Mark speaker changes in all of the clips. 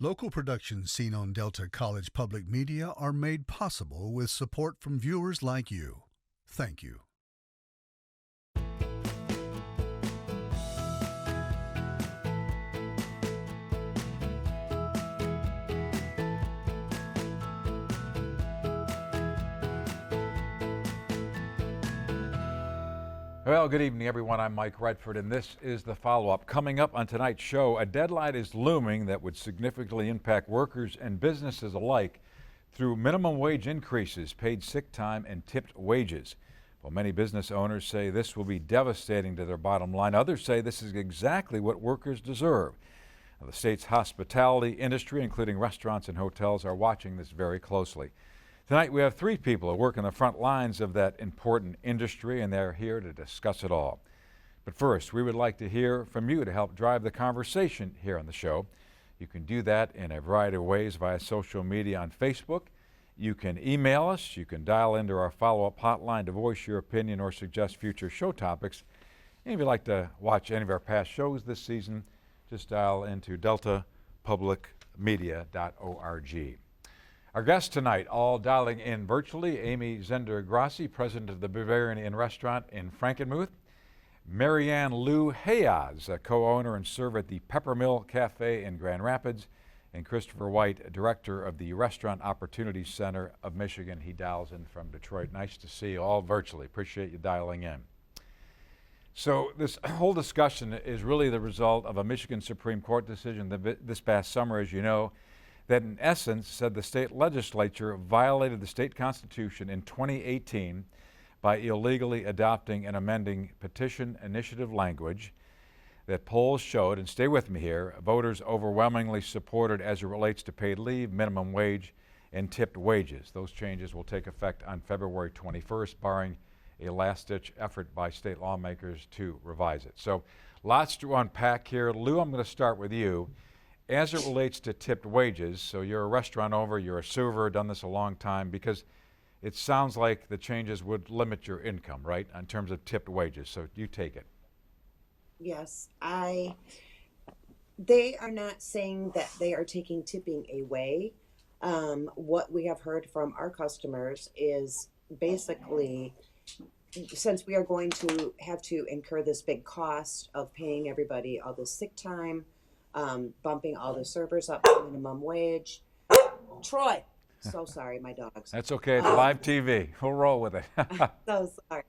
Speaker 1: Local productions seen on Delta College Public Media are made possible with support from viewers like you. Thank you.
Speaker 2: Well, good evening, everyone. I'm Mike Redford, and this is the follow-up. Coming up on tonight's show, a deadline is looming that would significantly impact workers and businesses alike through minimum wage increases, paid sick time, and tipped wages. Well, many business owners say this will be devastating to their bottom line. Others say this is exactly what workers deserve. Now, the state's hospitality industry, including restaurants and hotels, are watching this very closely. Tonight we have three people who work on the front lines of that important industry, and they're here to discuss it all. But first, we would like to hear from you to help drive the conversation here on the show. You can do that in a variety of ways via social media on Facebook. You can email us. You can dial into our follow-up hotline to voice your opinion or suggest future show topics. And if you'd like to watch any of our past shows this season, just dial into deltapublicmedia.org. Our guests tonight, all dialing in virtually: Amy Zehnder Grossi, president of the Bavarian Inn Restaurant in Frankenmuth; Marianne Hayoz, a co-owner and server at the Peppermill Cafe in Grand Rapids; and Christopher White, director of the Restaurant Opportunity Center of Michigan. He dials in from Detroit. Nice to see you all virtually. Appreciate you dialing in. So this whole discussion is really the result of a Michigan Supreme Court decision this past summer, as you know, that in essence said the state legislature violated the state constitution in 2018 by illegally adopting and amending petition initiative language that polls showed, and stay with me here, voters overwhelmingly supported as it relates to paid leave, minimum wage, and tipped wages. Those changes will take effect on February 21st, barring a last-ditch effort by state lawmakers to revise it. So lots to unpack here. Lou, I'm going to start with you. As it relates to tipped wages, so you're a restaurant owner, you're a server, done this a long time, because it sounds like the changes would limit your income, right, in terms of tipped wages. So you take it.
Speaker 3: Yes, they are not saying that they are taking tipping away. What we have heard from our customers is basically, since we are going to have to incur this big cost of paying everybody all this sick time, bumping all the servers up to minimum wage. Troy, so sorry, my dogs.
Speaker 2: That's okay, it's live TV. We'll roll with it.
Speaker 3: So sorry.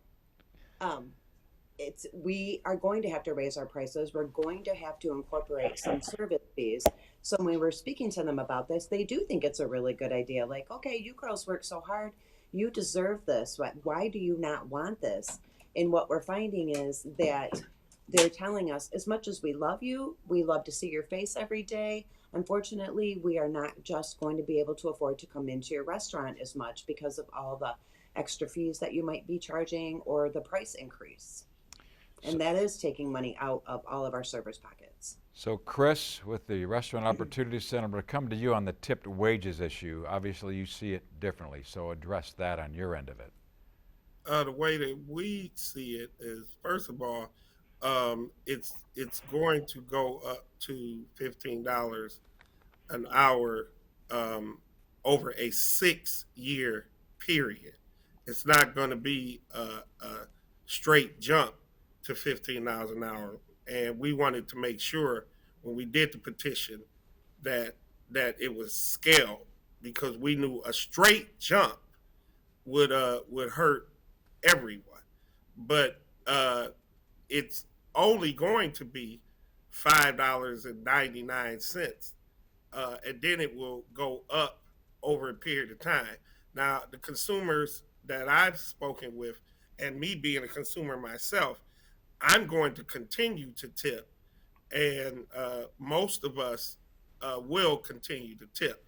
Speaker 3: We are going to have to raise our prices. We're going to have to incorporate some service fees. So when we were speaking to them about this, they do think it's a really good idea. Like, okay, you girls work so hard, you deserve this. Why do you not want this? And what we're finding is that they're telling us, as much as we love you, we love to see your face every day. Unfortunately, we are not just going to be able to afford to come into your restaurant as much because of all the extra fees that you might be charging or the price increase. And that is taking money out of all of our servers' pockets.
Speaker 2: So Chris, with the Restaurant Opportunity Center, I'm going to come to you on the tipped wages issue. Obviously, you see it differently, so address that on your end of it.
Speaker 4: The way that we see it is, first of all, it's going to go up to $15 an hour over a 6-year period. It's not going to be a straight jump to $15 an hour. And we wanted to make sure when we did the petition that it was scaled, because we knew a straight jump would hurt everyone. But it's only going to be $5.99, and then it will go up over a period of time. Now, the consumers that I've spoken with, and me being a consumer myself, I'm going to continue to tip, and most of us will continue to tip.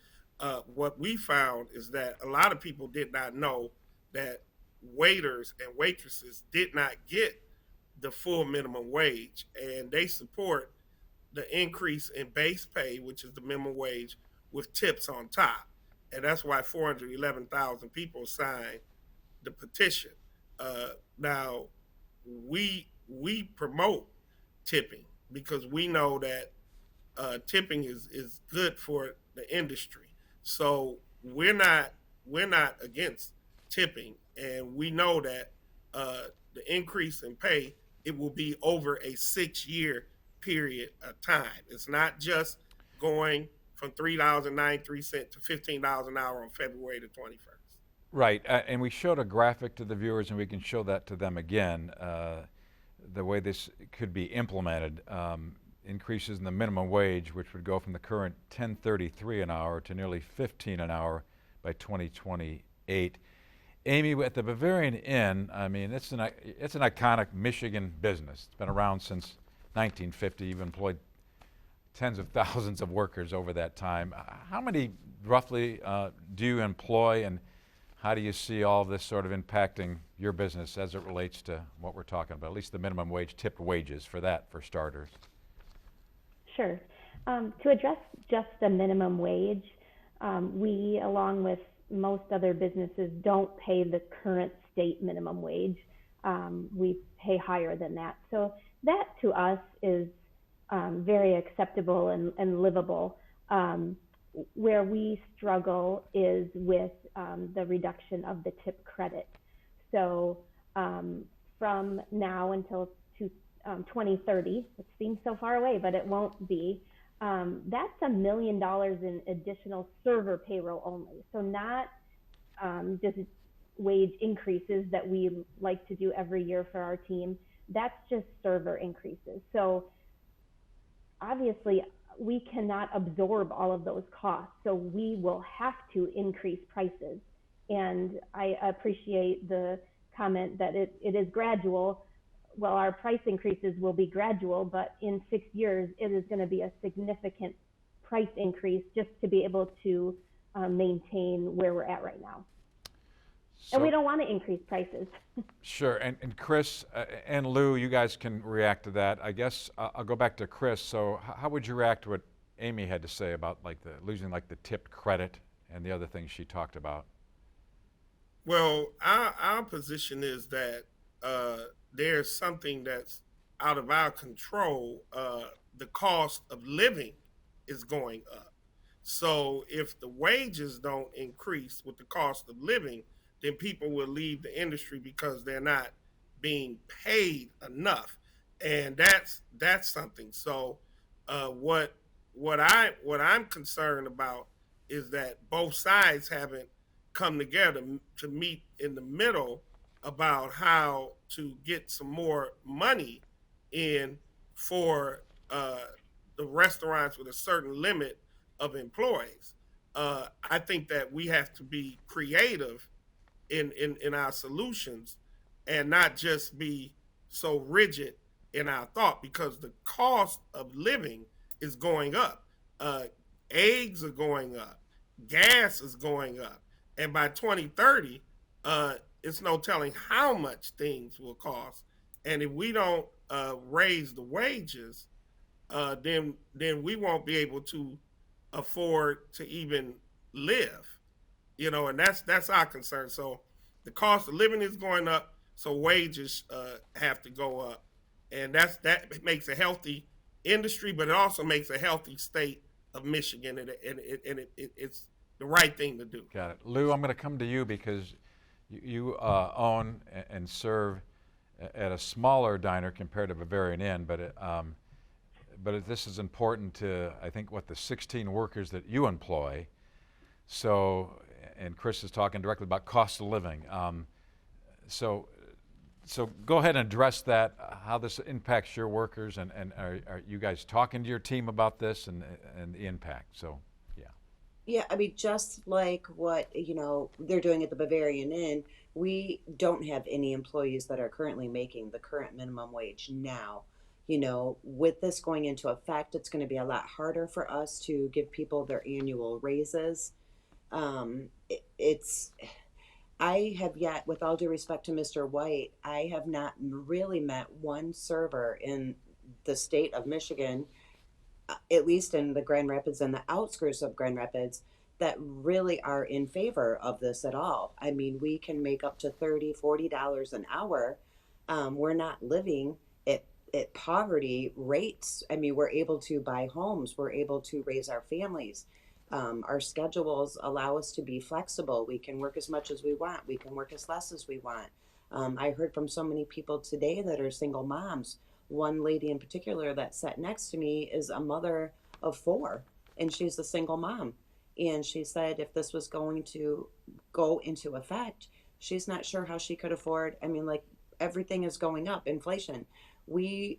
Speaker 4: What we found is that a lot of people did not know that waiters and waitresses did not get the full minimum wage, and they support the increase in base pay, which is the minimum wage, with tips on top. And that's why 411,000 people signed the petition. Now, we promote tipping because we know that tipping is good for the industry. So we're not against tipping, and we know that the increase in pay, it will be over a 6 year period of time. It's not just going from $3.93 to $15 an hour on February the 21st.
Speaker 2: Right, and we showed a graphic to the viewers, and we can show that to them again. The way this could be implemented, increases in the minimum wage, which would go from the current $10.33 an hour to nearly $15 an hour by 2028. Amy, at the Bavarian Inn, I mean, it's an iconic Michigan business. It's been around since 1950. You've employed tens of thousands of workers over that time. How many roughly do you employ, and how do you see all of this sort of impacting your business as it relates to what we're talking about, at least the minimum wage, tipped wages for that, for starters?
Speaker 5: Sure. To address just the minimum wage, we, along with most other businesses, don't pay the current state minimum wage. We pay higher than that. So that to us is very acceptable and livable. Where we struggle is with the reduction of the tip credit. So from now until 2030, it seems so far away, but it won't be. That's $1 million in additional server payroll only. So not just wage increases that we like to do every year for our team. That's just server increases. So obviously we cannot absorb all of those costs. So we will have to increase prices. And I appreciate the comment that it is gradual. Well, our price increases will be gradual, but in 6 years, it is going to be a significant price increase just to be able to maintain where we're at right now.
Speaker 2: So,
Speaker 5: and we don't want to increase prices.
Speaker 2: Sure, and Chris and Lou, you guys can react to that. I guess I'll go back to Chris. So how would you react to what Amy had to say about losing the tipped credit and the other things she talked about?
Speaker 4: Well, our position is that there's something that's out of our control. The cost of living is going up. So if the wages don't increase with the cost of living, then people will leave the industry because they're not being paid enough, and that's something. So what I'm concerned about is that both sides haven't come together to meet in the middle about how to get some more money in for the restaurants with a certain limit of employees. I think that we have to be creative in our solutions and not just be so rigid in our thought, because the cost of living is going up. Eggs are going up, gas is going up, and by 2030, it's no telling how much things will cost. And if we don't raise the wages, then we won't be able to afford to even live. And that's our concern. So the cost of living is going up, so wages have to go up, and that makes a healthy industry, but it also makes a healthy state of Michigan, and it's the right thing to do.
Speaker 2: Got it. Lou, I'm going to come to you because you own and serve at a smaller diner compared to Bavarian Inn, but this is important to, I think, the 16 workers that you employ. So, and Chris is talking directly about cost of living. So go ahead and address that, how this impacts your workers, and are you guys talking to your team about this and the impact? So, yeah.
Speaker 3: Yeah, I mean, just like what, they're doing at the Bavarian Inn, we don't have any employees that are currently making the current minimum wage now. With this going into effect, it's going to be a lot harder for us to give people their annual raises. I have yet, with all due respect to Mr. White, I have not really met one server in the state of Michigan, at least in the Grand Rapids and the outskirts of Grand Rapids, that really are in favor of this at all. I mean, we can make up to $30, $40 an hour. We're not living at poverty rates. I mean, we're able to buy homes, we're able to raise our families. Our schedules allow us to be flexible. We can work as much as we want, we can work as less as we want. I heard from so many people today that are single moms. One lady in particular that sat next to me is a mother of four, and she's a single mom. And she said if this was going to go into effect, she's not sure how she could afford. I mean, like, everything is going up, inflation. We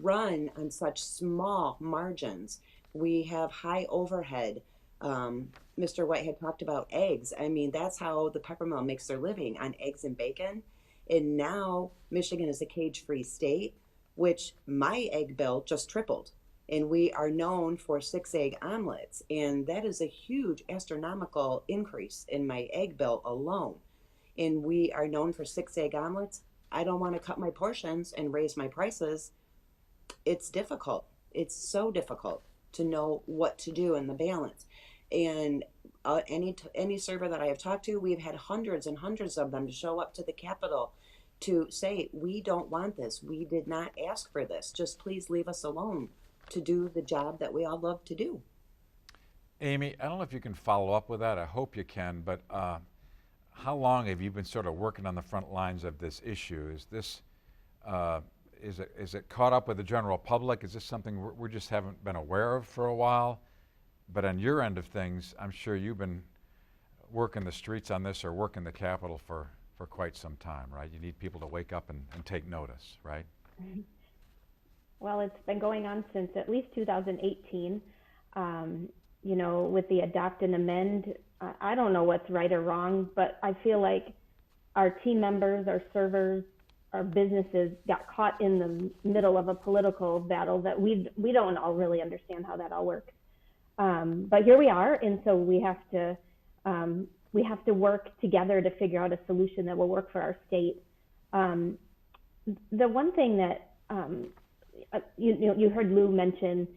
Speaker 3: run on such small margins. We have high overhead. Mr. White had talked about eggs. I mean, that's how the Peppermill makes their living, on eggs and bacon. And now Michigan is a cage-free state, which my egg bill just tripled. And we are known for 6 egg omelets. And that is a huge astronomical increase in my egg bill alone. And we are known for 6 egg omelets. I don't want to cut my portions and raise my prices. It's difficult. It's so difficult to know what to do in the balance. And any server that I have talked to, we've had hundreds and hundreds of them to show up to the Capitol to say, we don't want this. We did not ask for this. Just please leave us alone to do the job that we all love to do.
Speaker 2: Amy, I don't know if you can follow up with that. I hope you can, but how long have you been sort of working on the front lines of this issue? Is this, is it caught up with the general public? Is this something we just haven't been aware of for a while? But on your end of things, I'm sure you've been working the streets on this or working the Capitol for quite some time, right? You need people to wake up and take notice, right?
Speaker 5: Well, it's been going on since at least 2018. You know, with the adopt and amend, I don't know what's right or wrong, but I feel like our team members, our servers, our businesses got caught in the middle of a political battle that we don't all really understand how that all works. But here we are, and so we have to work together to figure out a solution that will work for our state. The one thing that you heard Lou mention,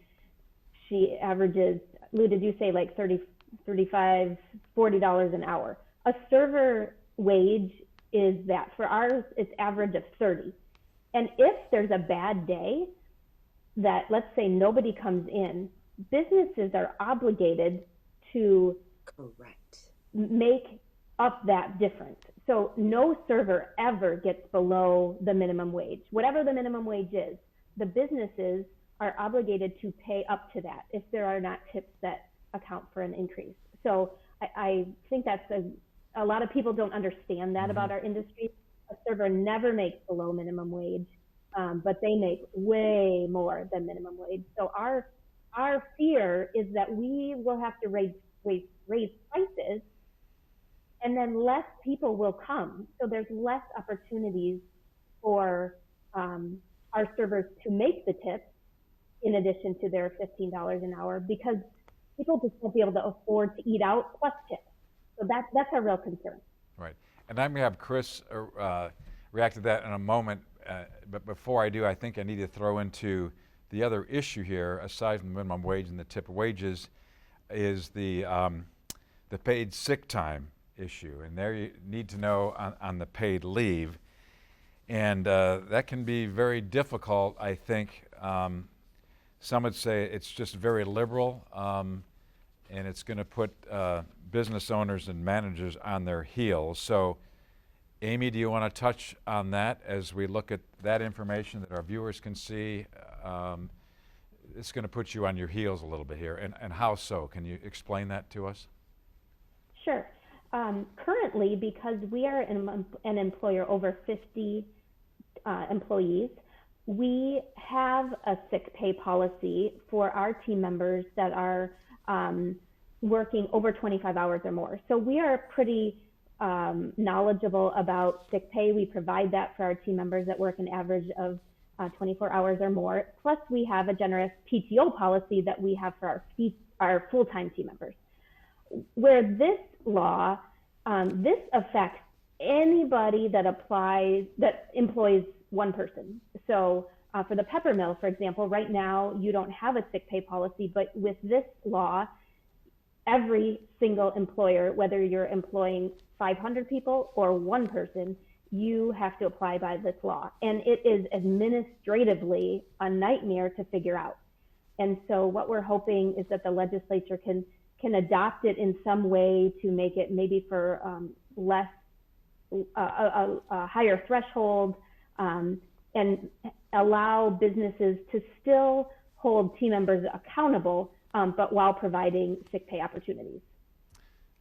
Speaker 5: she averages, Lou, did you say like $30, $35, $40 an hour? A server wage is that. For ours, it's average of 30. And if there's a bad day that, let's say, nobody comes in, businesses are obligated to make up that difference. So no server ever gets below the minimum wage. Whatever the minimum wage is, the businesses are obligated to pay up to that if there are not tips that account for an increase. So I think that's a lot of people don't understand that about our industry. A server never makes below minimum wage, but they make way more than minimum wage. So our fear is that we will have to raise prices, and then less people will come. So there's less opportunities for our servers to make the tips in addition to their $15 an hour, because people just won't be able to afford to eat out plus tips. So that's a real concern.
Speaker 2: Right. And I'm going to have Chris react to that in a moment. But before I do, I think I need to throw into the other issue here, aside from the minimum wage and the tip wages, is the paid sick time issue. And there you need to know on the paid leave. And that can be very difficult, I think. Some would say it's just very liberal, and it's going to put business owners and managers on their heels. So, Amy, do you want to touch on that as we look at that information that our viewers can see? It's going to put you on your heels a little bit here, and how so? Can you explain that to us?
Speaker 5: Sure. Currently, because we are an employer over 50 employees, we have a sick pay policy for our team members that are working over 25 hours or more. So we are pretty knowledgeable about sick pay. We provide that for our team members that work an average of 24 hours or more. Plus, we have a generous PTO policy that we have for our full-time team members. Where this law, this affects anybody that employs one person. So for the Peppermill, for example, right now you don't have a sick pay policy, but with this law, every single employer, whether you're employing 500 people or one person, you have to apply by this law. And it is administratively a nightmare to figure out. And so what we're hoping is that the legislature can adopt it in some way to make it maybe for less, a higher threshold, and allow businesses to still hold team members accountable, but while providing sick pay opportunities.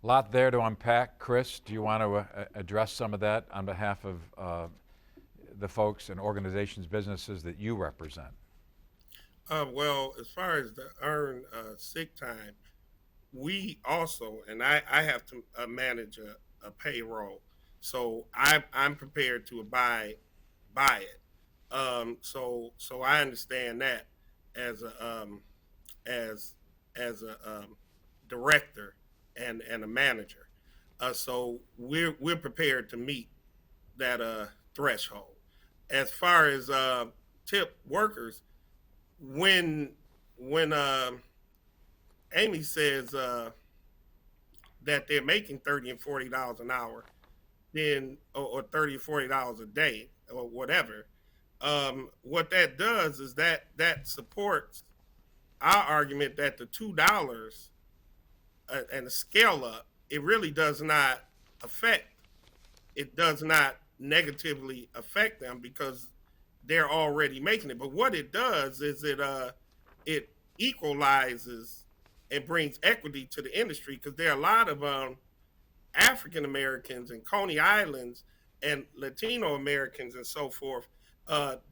Speaker 2: A lot there to unpack. Chris, do you want to address some of that on behalf of the folks and organizations, businesses that you represent?
Speaker 4: Well, as far as the earned sick time, we also, and I have to manage a payroll, so I'm prepared to abide by it. So I understand that as a director and a manager. So we're prepared to meet that threshold. As far as tip workers, when Amy says that they're making $30 and $40 an hour, then or $30 or $40 a day or whatever, what that does is that supports our argument that the $2 and the scale up, it really does not negatively affect them because they're already making it. But what it does is it equalizes and brings equity to the industry, because there are a lot of African Americans and Coney Islands and Latino Americans and so forth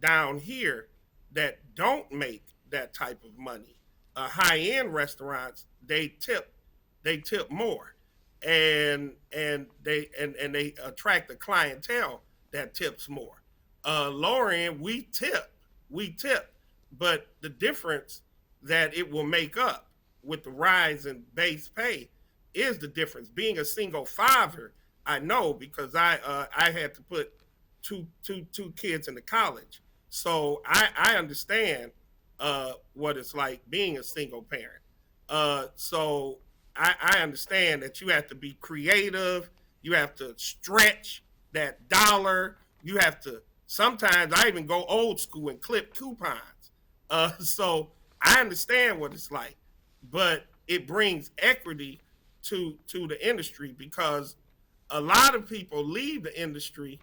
Speaker 4: down here that don't make that type of money. High-end restaurants, they tip more, and they attract a clientele that tips more. Lower end, we tip, but the difference that it will make up with the rise in base pay is the difference. Being a single father, I know, because I had to put two kids into college, so I understand what it's like being a single parent. So I understand that you have to be creative, you have to stretch that dollar, you have to. Sometimes I even go old school and clip coupons. So I understand what it's like, but it brings equity to the industry, because a lot of people leave the industry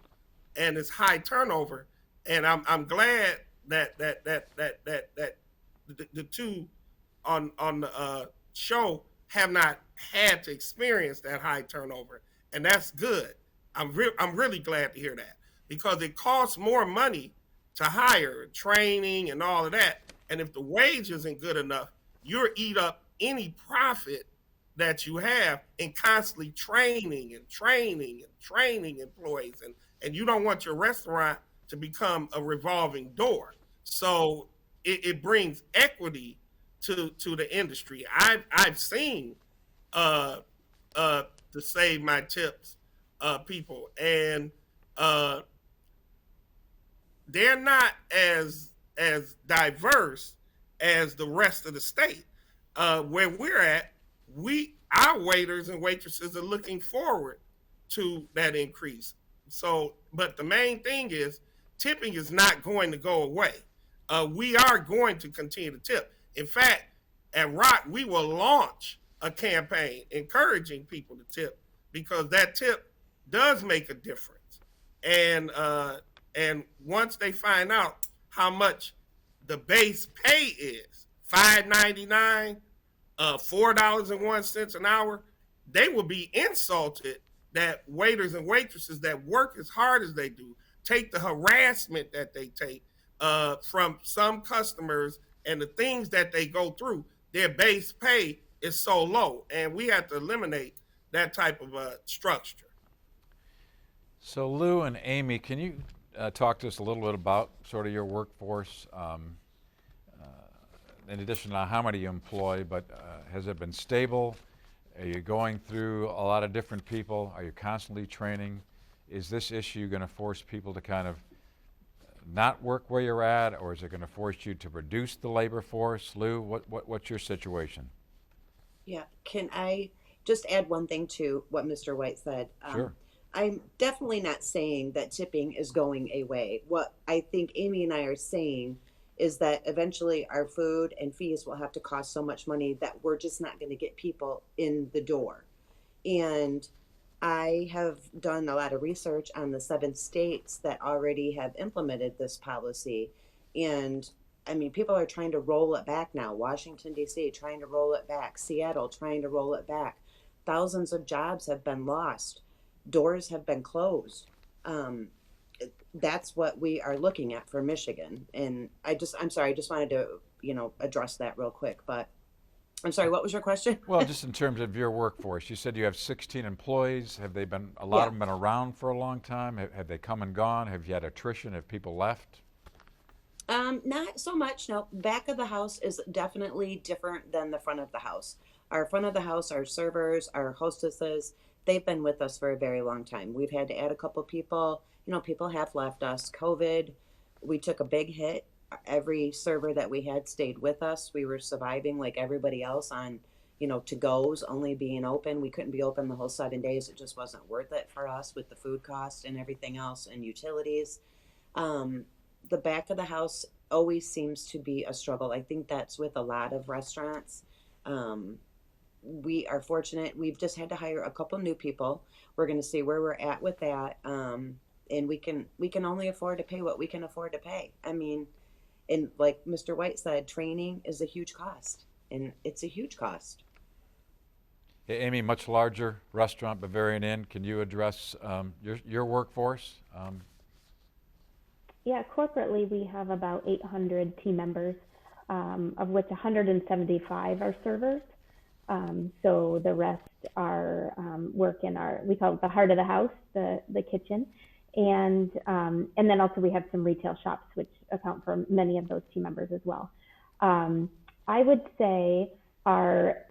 Speaker 4: and it's high turnover. And I'm glad that the two on the show have not had to experience that high turnover, and that's good. I'm really glad to hear that, because it costs more money to hire, training, and all of that. And if the wage isn't good enough, you'll eat up any profit that you have in constantly training employees, and you don't want your restaurant to become a revolving door. So it brings equity to the industry. I've seen to save my tips people, and they're not as diverse as the rest of the state. Where we're at, our waiters and waitresses are looking forward to that increase. So, but the main thing is tipping is not going to go away. We are going to continue to tip. In fact, at Rock, we will launch a campaign encouraging people to tip, because that tip does make a difference. And once they find out how much the base pay is, $5.99, $4.01 an hour, they will be insulted that waiters and waitresses that work as hard as they do, take the harassment that they take from some customers and the things that they go through. Their base pay is so low, and we have to eliminate that type of structure.
Speaker 2: So Lou and Amy, can you talk to us a little bit about sort of your workforce, in addition to how many you employ, but has it been stable? Are you going through a lot of different people? Are you constantly training? Is this issue going to force people to kind of not work where you're at, or is it going to force you to reduce the labor force? Lou, what's your situation?
Speaker 3: Yeah, can I just add one thing to what Mr. White said?
Speaker 2: Sure.
Speaker 3: I'm definitely not saying that tipping is going away. What I think Amy and I are saying is that eventually our food and fees will have to cost so much money that we're just not going to get people in the door. And I have done a lot of research on the 7 states that already have implemented this policy. And I mean, people are trying to roll it back now. Washington, D.C., trying to roll it back. Seattle, trying to roll it back. Thousands of jobs have been lost, doors have been closed. Um, that's what we are looking at for Michigan. And I'm sorry, I just wanted to, address that real quick. But I'm sorry, what was your question?
Speaker 2: Well, just in terms of your workforce, you said you have 16 employees. Have they been, a lot
Speaker 3: Yeah.
Speaker 2: of them been around for a long time? Have they come and gone? Have you had attrition? Have people left?
Speaker 3: Not so much. No, back of the house is definitely different than the front of the house. Our front of the house, our servers, our hostesses, they've been with us for a very long time. We've had to add a couple people. People have left us. COVID, we took a big hit. Every server that we had stayed with us. We were surviving like everybody else on, to goes only being open. We couldn't be open the whole 7 days. It just wasn't worth it for us with the food cost and everything else and utilities. Um, the back of the house always seems to be a struggle. I think that's with a lot of restaurants. Um, we are fortunate. We've just had to hire a couple new people. We're going to see where we're at with that. And we can only afford to pay what we can afford to pay. I mean, and like Mr. White said, training is a huge cost, and it's a huge cost.
Speaker 2: Amy, much larger restaurant, Bavarian Inn. Can you address your workforce?
Speaker 5: Yeah, corporately, we have about 800 team members, of which 175 are servers. So the rest are work in we call it the heart of the house, the kitchen. And then also we have some retail shops, which account for many of those team members as well. I would say our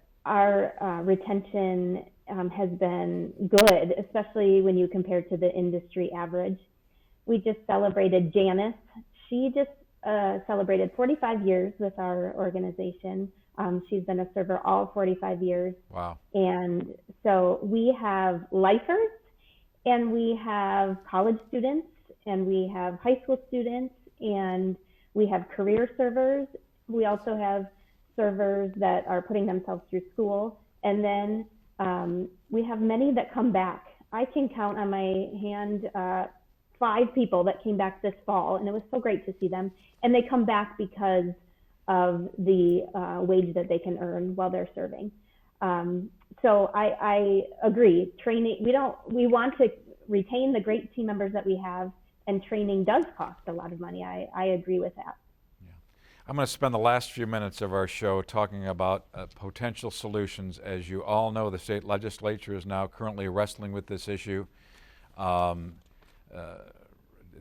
Speaker 5: retention has been good, especially when you compare to the industry average. We just celebrated Janice. She just celebrated 45 years with our organization. She's been a server all 45 years.
Speaker 2: Wow.
Speaker 5: And so we have lifers, and we have college students, and we have high school students, and we have career servers. We also have servers that are putting themselves through school. And then we have many that come back. I can count on my hand 5 people that came back this fall, and it was so great to see them. And they come back because of the wage that they can earn while they're serving. So I agree. Training, we want to retain the great team members that we have, and training does cost a lot of money. I agree with that.
Speaker 2: Yeah. I'm going to spend the last few minutes of our show talking about potential solutions. As you all know, the state legislature is now currently wrestling with this issue.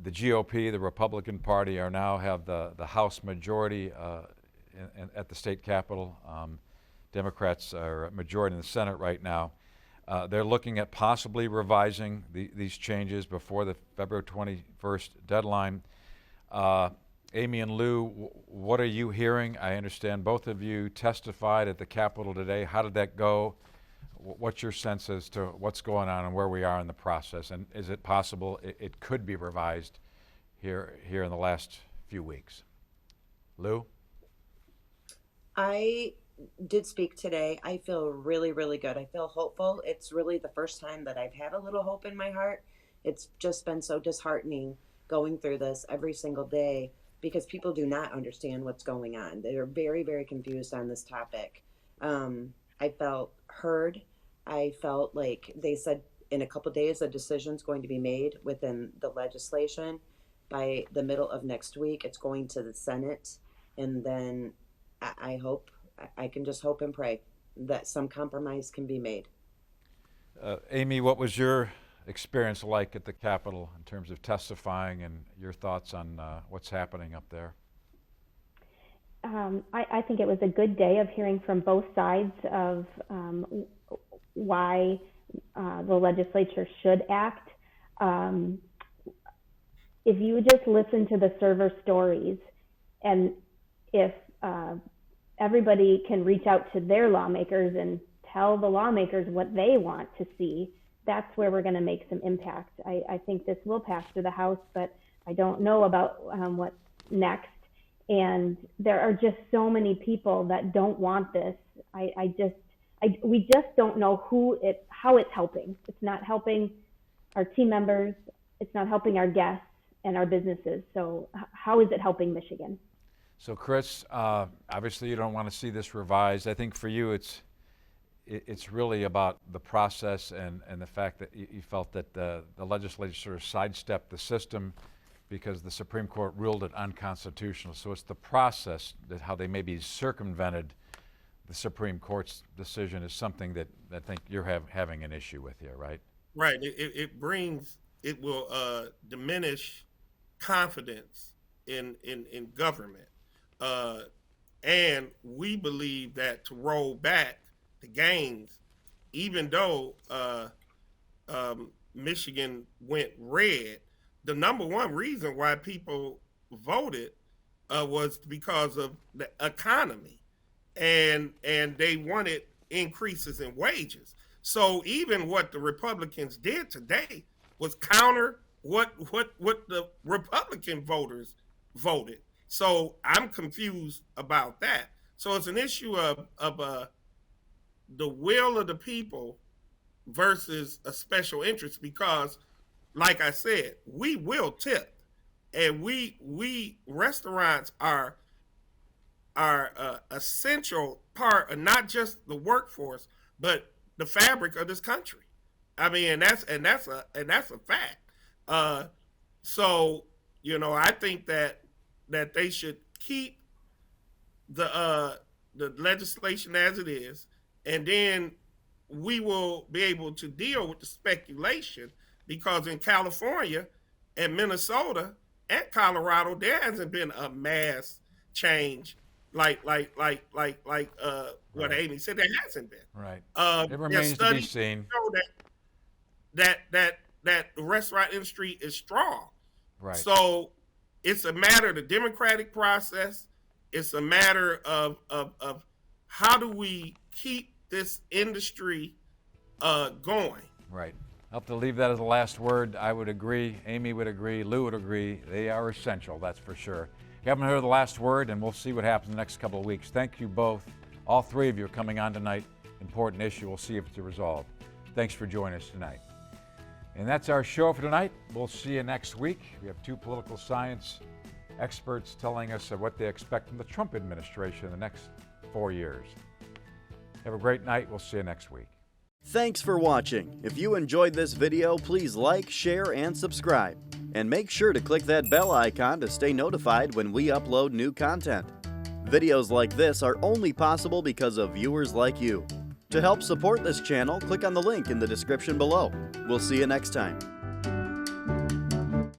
Speaker 2: The GOP, the Republican Party, now have the House majority at the state capitol. Democrats are a majority in the Senate right now. They're looking at possibly revising these changes before the February 21st deadline. Amy and Lou, what are you hearing? I understand both of you testified at the Capitol today. How did that go? What's your sense as to what's going on and where we are in the process? And is it possible it could be revised here in the last few weeks? Lou?
Speaker 3: I did speak today. I feel really, really good. I feel hopeful. It's really the first time that I've had a little hope in my heart. It's just been so disheartening going through this every single day because people do not understand what's going on. They're very, very confused on this topic. I felt heard. I felt like they said in a couple days a decision's going to be made within the legislation. By the middle of next week, it's going to the Senate, and then I hope, I can just hope and pray that some compromise can be made.
Speaker 2: Amy, what was your experience like at the Capitol in terms of testifying and your thoughts on what's happening up there?
Speaker 5: I think it was a good day of hearing from both sides of why the legislature should act. If you just listen to the server stories, and if everybody can reach out to their lawmakers and tell the lawmakers what they want to see, that's where we're going to make some impact. I think this will pass through the House, but I don't know about what's next. And there are just so many people that don't want this. We just don't know how it's helping. It's not helping our team members. It's not helping our guests and our businesses. So how is it helping Michigan?
Speaker 2: So Chris, obviously you don't want to see this revised. I think for you it's really about the process and the fact that you felt that the legislature sort of sidestepped the system because the Supreme Court ruled it unconstitutional. So it's the process, that how they maybe circumvented the Supreme Court's decision is something that I think you're having an issue with here, right?
Speaker 4: Right. It will diminish confidence in government. And we believe that to roll back the gains, even though Michigan went red, the number one reason why people voted was because of the economy, and they wanted increases in wages. So even what the Republicans did today was counter what the Republican voters voted. So I'm confused about that. So it's an issue of the will of the people versus a special interest, because like I said, we will tip, and we restaurants are essential part of not just the workforce, but the fabric of this country. I mean, and that's a fact. So I think that they should keep the legislation as it is, and then we will be able to deal with the speculation, because in California and Minnesota and Colorado, there hasn't been a mass change like what
Speaker 2: Right.
Speaker 4: Amy said. There hasn't been.
Speaker 2: Right.
Speaker 4: It
Speaker 2: It remains to be seen.
Speaker 4: Show that the restaurant industry is strong.
Speaker 2: Right.
Speaker 4: So it's a matter of the democratic process. It's a matter of how do we keep this industry going.
Speaker 2: Right. I'll have to leave that as the last word. I would agree. Amy would agree. Lou would agree. They are essential, that's for sure. You haven't heard the last word, and we'll see what happens in the next couple of weeks. Thank you both. All three of you are coming on tonight. Important issue. We'll see if it's resolved. Thanks for joining us tonight. And that's our show for tonight. We'll see you next week. We have two political science experts telling us what they expect from the Trump administration in the next 4 years. Have a great night. We'll see you next week.
Speaker 6: Thanks for watching. If you enjoyed this video, please like, share, and subscribe. And make sure to click that bell icon to stay notified when we upload new content. Videos like this are only possible because of viewers like you. To help support this channel, click on the link in the description below. We'll see you next time.